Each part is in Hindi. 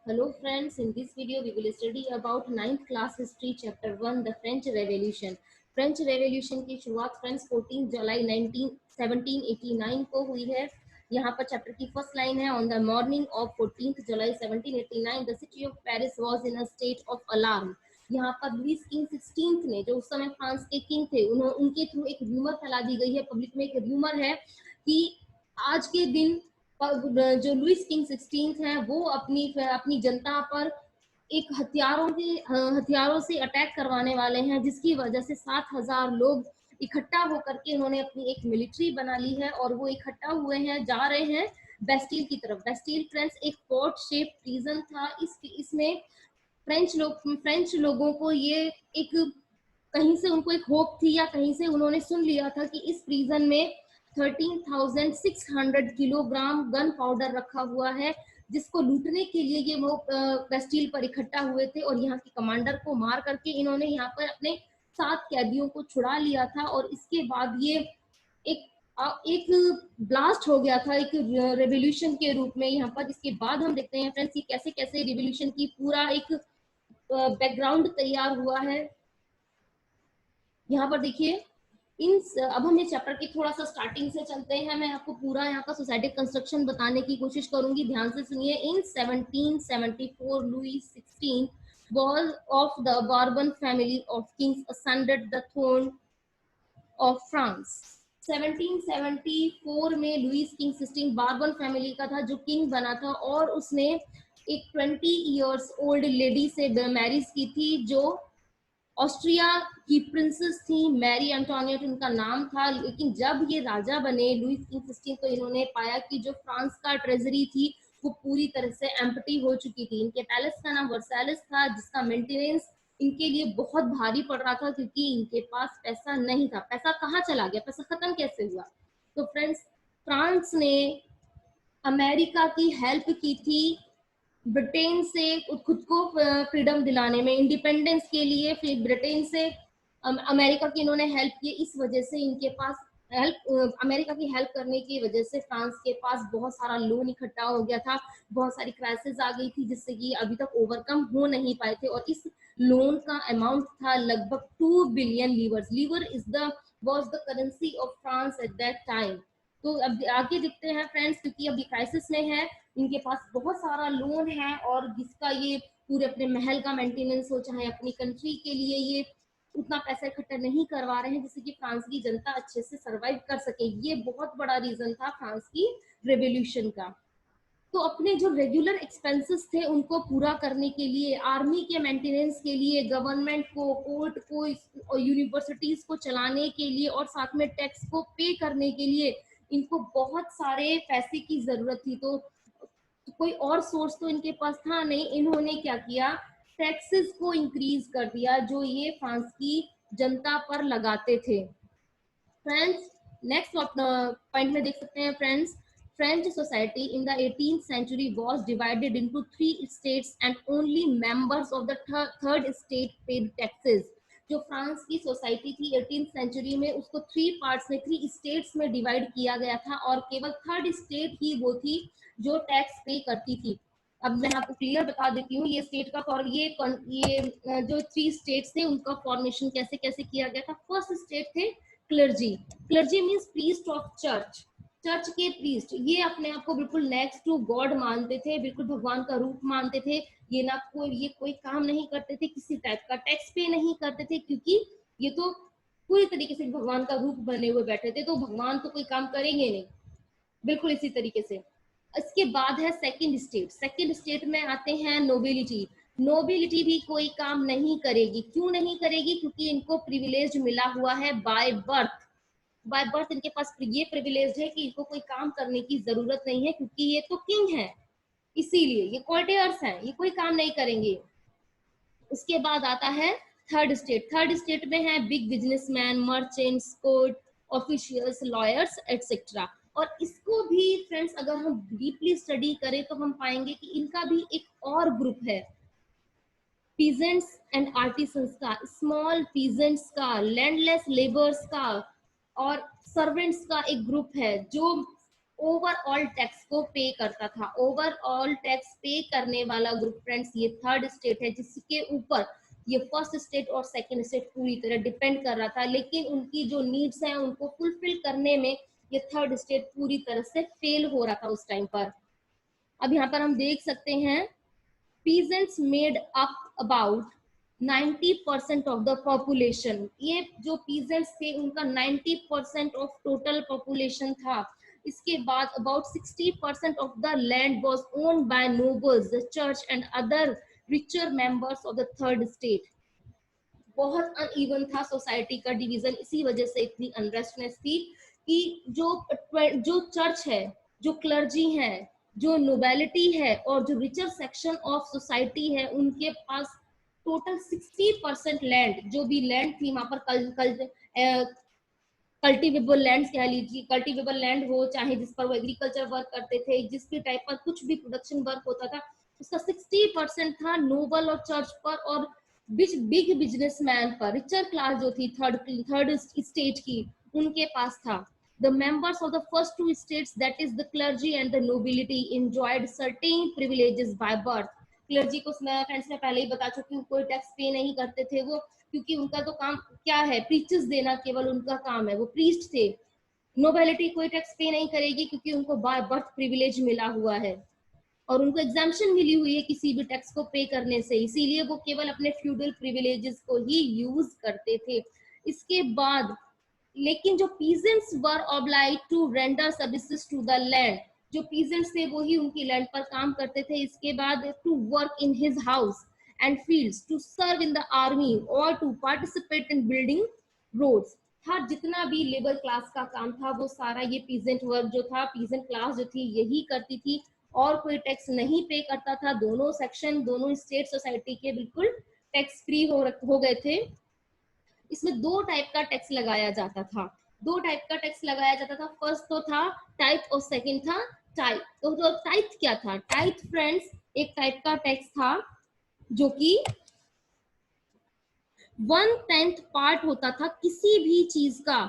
Hello friends, in this video we will study about ninth class history chapter 1 the French Revolution. French revolution की शुरुआत फ्रेंड्स 14 जुलाई 1789 को हुई है। यहाँ पर चैप्टर की फर्स्ट लाइन है on the morning of 14 July 1789 the city of Paris was in a state of alarm. यहाँ पर लुइस किंग 16 ने जो उस समय फ्रांस के किंग थे उनके थ्रू एक रूमर फैला दी गई है, पब्लिक में एक रूमर है कि आज के दिन जो लुइस किंग 16 हैं वो अपनी जनता पर एक हथियारों से अटैक करवाने वाले हैं, जिसकी वजह से 7,000 लोग इकट्ठा होकर के इन्होंने अपनी एक मिलिट्री बना ली है और वो इकट्ठा हुए हैं, जा रहे हैं बेस्टिल की तरफ। बेस्टिल फ्रेंड्स एक फोर्ट शेप प्रिजन था। इसमें फ्रेंच लोगों को ये एक कहीं से उनको एक होप थी या कहीं से उन्होंने सुन लिया था कि इस प्रिजन में 13,600 किलोग्राम गन पाउडर रखा हुआ है, जिसको लूटने के लिए ये वो बेस्टिल पर इकट्ठा हुए थे और यहाँ के कमांडर को मार करके इन्होंने यहाँ पर अपने 7 कैदियों को छुड़ा लिया था। और इसके बाद ये एक ब्लास्ट हो गया था एक रेवोल्यूशन के रूप में यहाँ पर। इसके बाद हम देखते हैं फ्रेंड्स कि कैसे कैसे रेवोल्यूशन की पूरा एक बैकग्राउंड तैयार हुआ है। यहाँ पर देखिए अब हम इस चैप्टर की थोड़ा सा स्टार्टिंग से चलते हैं। मैं आपको पूरा यहाँ का सोसाइटी कंस्ट्रक्शन बताने की कोशिश करूंगी, ध्यान से सुनिए। इन 1774 Louis 16 was of the Bourbon family of kings ascended the throne of France। 1774 में लुइस किंग 16 बार्बन फैमिली का था जो किंग बना था और उसने एक 20 इयर्स ओल्ड लेडी से मैरिज की थी जो ऑस्ट्रिया की प्रिंसेस थी, मैरी एंटोनियट उनका नाम था। लेकिन जब ये राजा बने लुइस किंग 16 तो इन्होंने पाया कि जो फ्रांस का ट्रेजरी थी वो पूरी तरह से एम्प्टी हो चुकी थी। इनके पैलेस का नाम वर्साइलेस था, जिसका मेंटेनेंस इनके लिए बहुत भारी पड़ रहा था क्योंकि इनके पास पैसा नहीं था। पैसा कहाँ चला गया, पैसा खत्म कैसे हुआ? तो फ्रेंड्स, फ्रांस ने अमेरिका की हेल्प की थी ब्रिटेन से खुद को फ्रीडम दिलाने में, इंडिपेंडेंस के लिए। फिर ब्रिटेन से अमेरिका की इन्होंने हेल्प की। इस वजह से इनके पास अमेरिका की हेल्प करने की वजह से फ्रांस के पास बहुत सारा लोन इकट्ठा हो गया था, बहुत सारी क्राइसिस आ गई थी जिससे कि अभी तक ओवरकम हो नहीं पाए थे। और इस लोन का अमाउंट था लगभग 2 billion livres. Livre is the was the currency of France at that time. तो अब आगे देखते हैं फ्रेंड्स, क्योंकि अभी क्राइसिस में है, इनके पास बहुत सारा लोन है और जिसका ये पूरे अपने महल का मेंटेनेंस हो चाहे अपनी कंट्री के लिए ये उतना पैसा इकट्ठा नहीं करवा रहे हैं जिससे कि फ्रांस की जनता अच्छे से सरवाइव कर सके। ये बहुत बड़ा रीजन था फ्रांस की रेवोल्यूशन का। तो अपने जो रेगुलर एक्सपेंसेस थे उनको पूरा करने के लिए, आर्मी के मेंटेनेंस के लिए, गवर्नमेंट को, कोर्ट को और यूनिवर्सिटीज को चलाने के लिए और साथ में टैक्स को पे करने के लिए इनको बहुत सारे पैसे की जरूरत थी। तो कोई और सोर्स तो इनके पास था नहीं। इन्होंने क्या किया, टैक्सेस को इंक्रीज कर दिया जो ये फ्रांस की जनता पर लगाते थे। फ्रेंड्स, नेक्स्ट पॉइंट में देख सकते हैं friends, French society in the 18th century was divided into 3 states and only members of the third state paid taxes। जो फ्रांस की सोसाइटी थी 18th सेंचुरी में उसको 3 पार्ट्स में 3 स्टेट्स में डिवाइड किया गया था और केवल थर्ड स्टेट ही वो थी जो टैक्स पे करती थी। अब मैं आपको क्लियर बता देती हूँ ये स्टेट का और ये जो 3 स्टेट्स थे उनका फॉर्मेशन कैसे कैसे किया गया था। फर्स्ट स्टेट थे clergy. Clergy means priest of church, church के प्रीस्ट। ये अपने आप को बिल्कुल नेक्स्ट टू गॉड मानते थे, बिल्कुल भगवान का रूप मानते थे। ये कोई काम नहीं करते थे, किसी टाइप का टैक्स पे नहीं करते थे क्योंकि ये तो पूरी तरीके से भगवान का रूप बने हुए बैठे थे, तो भगवान तो कोई काम करेंगे नहीं। बिल्कुल इसी तरीके से। इसके बाद है सेकंड स्टेट। सेकंड स्टेट में आते हैं नोबिलिटी। नोबिलिटी भी कोई काम नहीं करेगी। क्यों नहीं करेगी? क्योंकि इनको प्रिविलेज मिला हुआ है बाय बर्थ। बाय बर्थ इनके पास ये प्रिविलेज है कि इनको कोई काम करने की जरूरत नहीं है क्योंकि ये तो किंग है, इसीलिए ये कोर्टियर्स हैं, ये कोई काम नहीं करेंगे। उसके बाद आता है थर्ड स्टेट। थर्ड स्टेट में है big businessman, merchants, court officials, lawyers etcetera. और इसको भी फ्रेंड्स अगर हम डीपली स्टडी करें तो हम पाएंगे कि इनका भी एक और ग्रुप है, पीजेंट्स एंड आर्टिसंस का, स्मॉल पीजेंट्स का, लैंडलेस लेबर्स का और सर्वेंट्स का एक ग्रुप है जो ओवरऑल टैक्स को पे करता था। ओवरऑल टैक्स पे करने वाला ग्रुप फ्रेंड्स ये थर्ड स्टेट है, जिसके ऊपर ये फर्स्ट स्टेट और सेकंड स्टेट पूरी तरह डिपेंड कर रहा था, लेकिन उनकी जो नीड्स हैं उनको फुलफिल करने में ये थर्ड स्टेट पूरी तरह से फेल हो रहा था उस टाइम पर। अब यहाँ पर हम देख सकते हैं, peasants made up about 90% of the population। ये जो peasants थे उनका 90% ऑफ टोटल पॉपुलेशन था। इसके बाद about 60% of the land was owned by nobles, the church and other richer members of the third state। बहुत अनइवन था सोसाइटी का डिवीजन, इसी वजह से इतनी अनरेस्टनेस थी कि जो चर्च है, जो क्लर्जी है, जो नोबेलिटी है और जो रिचर सेक्शन ऑफ सोसाइटी है, उनके पास टोटल 60% लैंड, जो भी लैंड थी वहां पर कल्टिवेबल लैंड कह लीजिए, कल्टिवेबल लैंड हो चाहे जिस पर वो एग्रीकल्चर वर्क करते थे, जिसके टाइप पर कुछ भी प्रोडक्शन वर्क होता था, उसका 60% था नोबल और चर्च पर और बिग बिजनेसमैन पर, रिचर क्लास जो थी थर्ड स्टेट की, उनके पास था। The members of the first two states, that is the clergy and the nobility, enjoyed certain privileges by birth। Clergy को मैं फ्रेंड्स में पहले ही बता चुकी हूँ, कोई टैक्स पे नहीं करते थे वो, क्योंकि उनका तो काम क्या है, प्रीचेस देना केवल उनका काम है, वो प्रीस्ट थे। नोबेलिटी कोई टैक्स पे नहीं करेगी क्योंकि उनको बाय बर्थ प्रिविलेज मिला हुआ है और उनको एग्जाम्पशन मिली हुई है किसी भी टैक्स को पे करने से, इसीलिए वो केवल अपने फ्यूडल प्रिविलेजेस को ही यूज करते थे। इसके बाद लेकिन जो peasants were obliged to render services to the land, जो पीजेंट्स थे वो ही उनकी लैंड पर काम करते थे। इसके बाद to work in his house and fields, to serve in the army और to participate in building roads. हर जितना भी लेबर क्लास का काम था वो सारा ये पीजेंट वर्क जो था, पीजेंट क्लास जो थी यही करती थी और कोई टैक्स नहीं पे करता था। दोनों सेक्शन, दोनों स्टेट सोसाइटी के बिल्कुल टैक्स फ्री हो गए थे। इसमें दो टाइप का टैक्स लगाया जाता था, दो टाइप का टैक्स लगाया जाता था। फर्स्ट तो था टाइथ और सेकंड था टाइथ। तो टाइथ क्या था? टाइथ फ्रेंड्स एक टाइप का टैक्स था जो कि 1/10 पार्ट होता था किसी भी चीज का,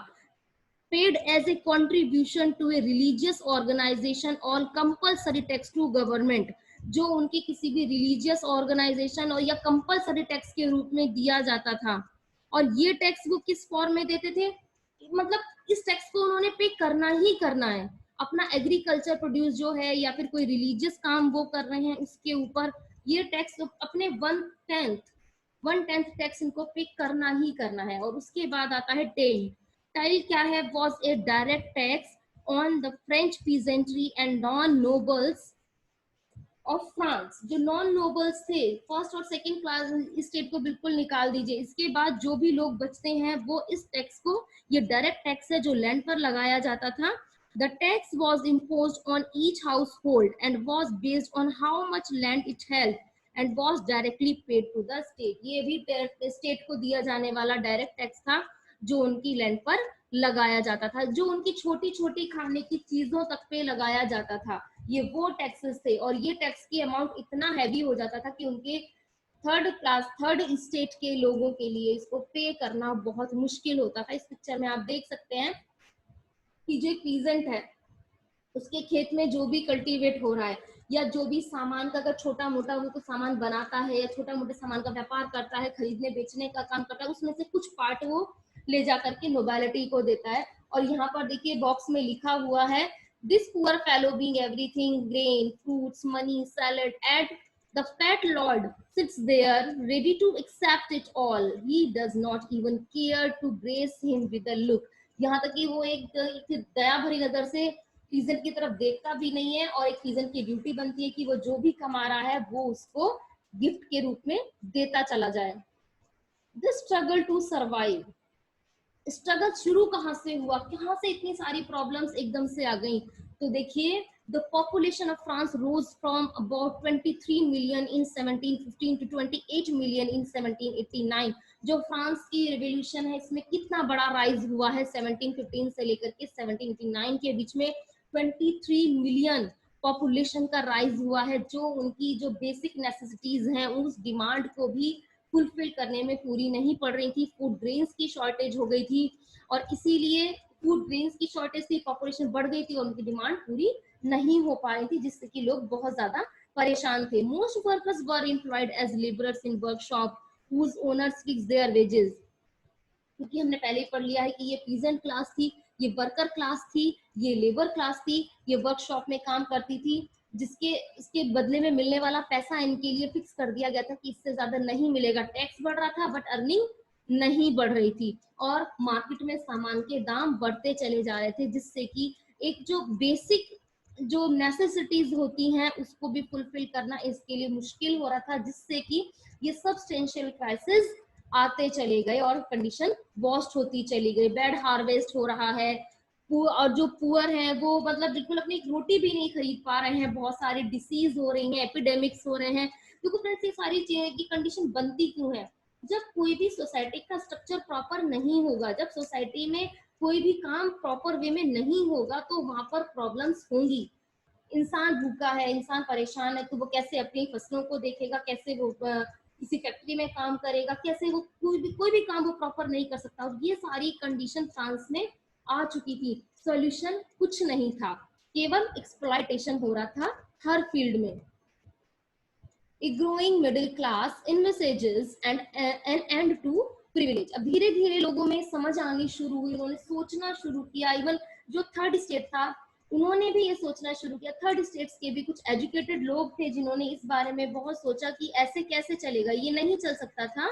paid as a contribution to a religious organisation और कंपल्सरी टैक्स टू गवर्नमेंट, जो उनके किसी भी रिलीजियस ऑर्गेनाइजेशन और या कंपल्सरी टैक्स के रूप में दिया जाता था। और ये टैक्स वो किस फॉर्म में देते थे, मतलब इस टैक्स को उन्होंने पे करना ही करना है। अपना एग्रीकल्चर प्रोड्यूस जो है या फिर कोई रिलीजियस काम वो कर रहे हैं उसके ऊपर ये टैक्स अपने 1/10 टैक्स इनको पे करना ही करना है। और उसके बाद आता है टेल। टेल क्या है? Was a direct tax on the French peasantry and non nobles of France. जो नॉन नोबल्स थे, फर्स्ट और सेकंड क्लास स्टेट को बिल्कुल निकाल दीजिए, इसके बाद जो भी लोग बचते हैं वो इस टैक्स को, ये डायरेक्ट टैक्स है जो लैंड पर लगाया जाता था। The tax was imposed on each household and was based on how much land it held and was directly paid to the state. ये भी स्टेट को दिया जाने वाला डायरेक्ट टैक्स था जो उनकी लैंड पर लगाया जाता था, जो उनकी छोटी छोटी खाने की चीजों तक पे लगाया जाता था। ये वो टैक्सेस थे और ये टैक्स की अमाउंट इतना हैवी हो जाता था कि उनके थर्ड स्टेट के लोगों के लिए इसको पे करना बहुत मुश्किल होता था। इस पिक्चर में आप देख सकते हैं कि जो एक पीजेंट है उसके खेत में जो भी कल्टीवेट हो रहा है या जो भी सामान का, अगर छोटा मोटा वो तो सामान बनाता है या छोटा मोटे सामान का व्यापार करता है, खरीदने बेचने का काम करता है, उसमें से कुछ पार्ट वो ले जा करके नोबेलिटी को देता है। और यहाँ पर देखिए बॉक्स में लिखा हुआ है, this poor fellow being everything, grain, fruits, money, salad, ate the fat lord sits there ready to accept it all. He does not even care to grace him with a look। यहाँ तक कि वो एक दया भरी नजर से पीजेंट की तरफ देखता भी नहीं है और एक पीजेंट की ड्यूटी बनती है कि वो जो भी कमा रहा है वो उसको गिफ्ट के रूप में देता चला जाए। This struggle to survive, struggle शुरू कहाँ से हुआ, कहाँ से इतनी सारी प्रॉब्लम्स एकदम से आ गई? तो देखिए, the population of France rose from about 23 million in 1715 to 28 million in 1789। जो फ्रांस की रेवोल्यूशन है इसमें कितना बड़ा राइज हुआ है 1715 से लेकर के 1789 के बीच में 23 मिलियन पॉपुलेशन का राइज हुआ है, जो उनकी जो बेसिक नेसेसिटीज हैं उस डिमांड को भी फुलफिल करने में पूरी नहीं पड़ रही थी। फूड ग्रेन्स की शॉर्टेज हो गई थी और इसीलिए फूड ग्रेन्स की शॉर्टेज थी, पॉपुलेशन बढ़ गई थी और उनकी डिमांड पूरी नहीं हो पा रही थी, जिससे कि लोग बहुत ज्यादा परेशान थे। Most workers were employed as labourers in workshop whose owners fix their wages। क्योंकि हमने पहले ही पढ़ लिया है कि ये पीजेंट क्लास थी, ये वर्कर क्लास थी, ये लेबर क्लास थी, ये वर्कशॉप में काम करती थी, जिसके इसके बदले में मिलने वाला पैसा इनके लिए फिक्स कर दिया गया था कि इससे ज्यादा नहीं मिलेगा। टैक्स बढ़ रहा था बट अर्निंग नहीं बढ़ रही थी और मार्केट में सामान के दाम बढ़ते चले जा रहे थे, जिससे कि एक जो बेसिक जो नेसेसिटीज होती हैं उसको भी फुलफिल करना इसके लिए मुश्किल हो रहा था, जिससे कि ये सब्सटेंशियल क्राइसिस आते चले गए और कंडीशन वर्स्ट होती चली गई। बेड हार्वेस्ट हो रहा है और जो पुअर हैं वो मतलब बिल्कुल अपनी रोटी भी नहीं खरीद पा रहे हैं, बहुत सारी डिसीज हो रही हैं, एपिडेमिक्स हो रहे हैं। क्योंकि फ्रेंड्स ये सारी चीजें की कंडीशन बनती क्यों है? जब कोई भी सोसाइटी का स्ट्रक्चर प्रॉपर नहीं होगा, जब सोसाइटी में कोई भी काम प्रॉपर वे में नहीं होगा तो वहां पर प्रॉब्लम्स होंगी। इंसान भूखा है, इंसान परेशान है, तो वो कैसे अपनी फसलों को देखेगा, कैसे वो किसी फैक्ट्री में काम करेगा, कैसे वो कोई भी काम वो प्रॉपर नहीं कर सकता। और ये सारी कंडीशन फ्रांस में आ चुकी थी। सॉल्यूशन कुछ नहीं था, केवल एक्सप्लॉयटेशन हो रहा था हर फील्ड में। A growing middle class envisages an end to privilege। अब धीरे धीरे लोगों में समझ आनी शुरू हुई, उन्होंने सोचना शुरू किया। इवन जो थर्ड स्टेट था उन्होंने भी ये सोचना शुरू किया। थर्ड स्टेट्स के भी कुछ एजुकेटेड लोग थे जिन्होंने इस बारे में बहुत सोचा कि ऐसे कैसे चलेगा, ये नहीं चल सकता था,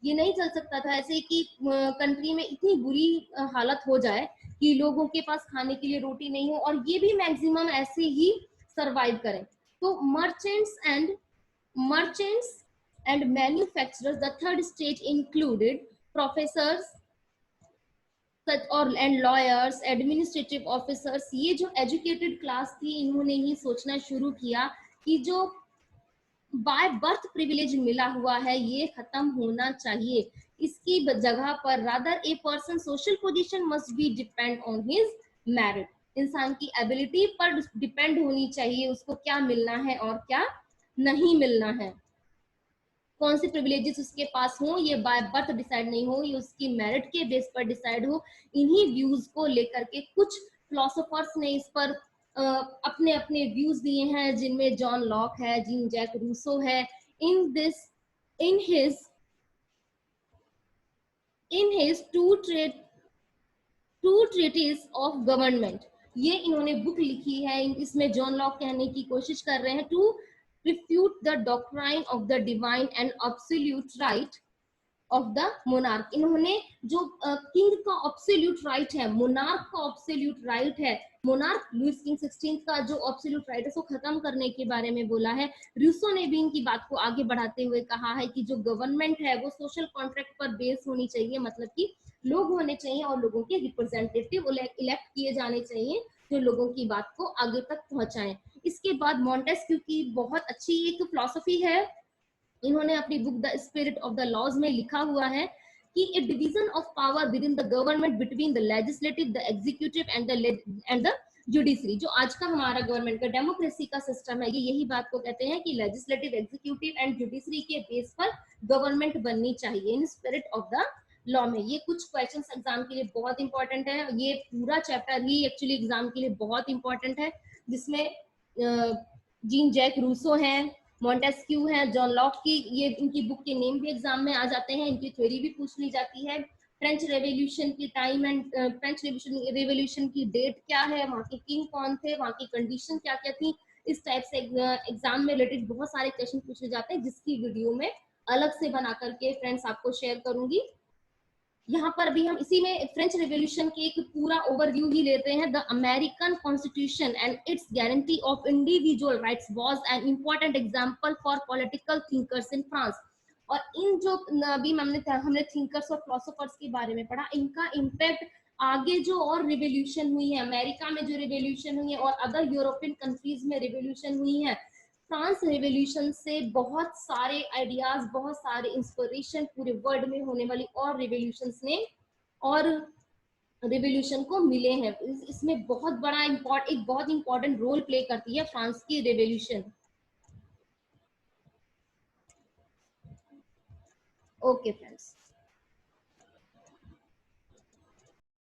ये नहीं चल सकता था ऐसे कि कंट्री में इतनी बुरी हालत हो जाए कि लोगों के पास खाने के लिए रोटी नहीं हो और ये भी मैक्सिमम ऐसे ही सरवाइव करें। तो merchants and manufacturers, the third stage included professors और एंड लॉयर्स, एडमिनिस्ट्रेटिव ऑफिसर्स। ये जो एजुकेटेड क्लास थी इन्होंने ही सोचना शुरू किया कि जो बाय बर्थ प्रिविलेज मिला हुआ है ये खत्म होना चाहिए। इसकी जगह पर rather a person social position must be depend on his merit. इंसान की एबिलिटी पर डिपेंड होनी चाहिए, उसको क्या मिलना है और क्या नहीं मिलना है। कौन से प्रिविलेजेस उसके पास हो ये बाय बर्थ डिसाइड नहीं हो, ये उसकी मेरिट के बेस पर डिसाइड हो। इन्हीं व्यूज को लेकर के कुछ फिलोसोफर्स ने इस पर अपने अपने व्यूज दिए हैं, जिनमें जॉन लॉक है, जीन जैक रूसो है। In his two treatise of government, ये इन्होंने बुक लिखी है। इसमें जॉन लॉक कहने की कोशिश कर रहे हैं to refute the doctrine of the divine and absolute right of the monarch। इन्होंने जो किंग का ऑब्सोल्यूट राइट है, मोनार्क का ऑब्सोल्यूट राइट है, मोनार्क लुइस किंग 16 का जो ऑब्सोल्यूट राइट है उसको खत्म करने के बारे में बोला है। रूसो ने भी इनकी बात को आगे बढ़ाते हुए कहा है कि जो गवर्नमेंट है वो सोशल कॉन्ट्रैक्ट पर बेस होनी चाहिए, मतलब कि लोग होने चाहिए और लोगों के रिप्रेजेंटेटिव इलेक्ट किए जाने चाहिए जो लोगों की बात को आगे तक पहुंचाएं। इसके बाद मॉन्टेस्क्यू की बहुत अच्छी एक फिलॉसफी है, इन्होंने अपनी book the spirit of the laws में लिखा हुआ है कि a division of power within the government between the legislative, the executive and the judiciary. जो आज का हमारा गवर्नमेंट का डेमोक्रेसी का सिस्टम है, ये यही बात को कहते हैं कि लेजिस्लेटिव, एग्जीक्यूटिव एंड जुडिशरी के बेस पर गवर्नमेंट बननी चाहिए in spirit of the law में। ये कुछ क्वेश्चंस एग्जाम के लिए बहुत इंपॉर्टेंट है, ये पूरा चैप्टर ही एक्चुअली एग्जाम के लिए बहुत इंपॉर्टेंट है, जिसमें जीन जैक रूसो हैं, मॉन्टेस्क्यू है, जॉन लॉक की ये इनकी बुक के नेम भी एग्जाम में आ जाते हैं, इनकी थ्योरी भी पूछ ली जाती है। फ्रेंच रेवोल्यूशन की टाइम एंड फ्रेंच रेवोल्यूशन की डेट क्या है, वहाँ के किंग कौन थे, वहाँ की कंडीशन क्या क्या थी, इस टाइप से एग्जाम में रिलेटेड बहुत सारे क्वेश्चन पूछे जाते हैं, जिसकी वीडियो में अलग से बना करके फ्रेंड्स आपको शेयर करूंगी। यहाँ पर भी हम इसी में फ्रेंच रेवोल्यूशन के एक पूरा ओवरव्यू ही लेते हैं। The American constitution and it's guarantee of individual rights was an important example for political thinkers in France. और इन जो अभी हमने थिंकर्स और फिलोसोफर्स के बारे में पढ़ा, इनका इम्पैक्ट आगे जो और रिवोल्यूशन हुई है, अमेरिका में जो रिवोल्यूशन हुई है और अदर यूरोपियन कंट्रीज में रिवोल्यूशन हुई है, फ्रांस रेवोल्यूशन से बहुत सारे आइडियाज, बहुत सारे इंस्पिरेशन पूरे वर्ल्ड में होने वाली और रिवोल्यूशंस ने और रिवोल्यूशन को मिले हैं। इसमें बहुत बड़ा एक बहुत इंपॉर्टेंट रोल प्ले करती है फ्रांस की रेवोल्यूशन। Okay friends.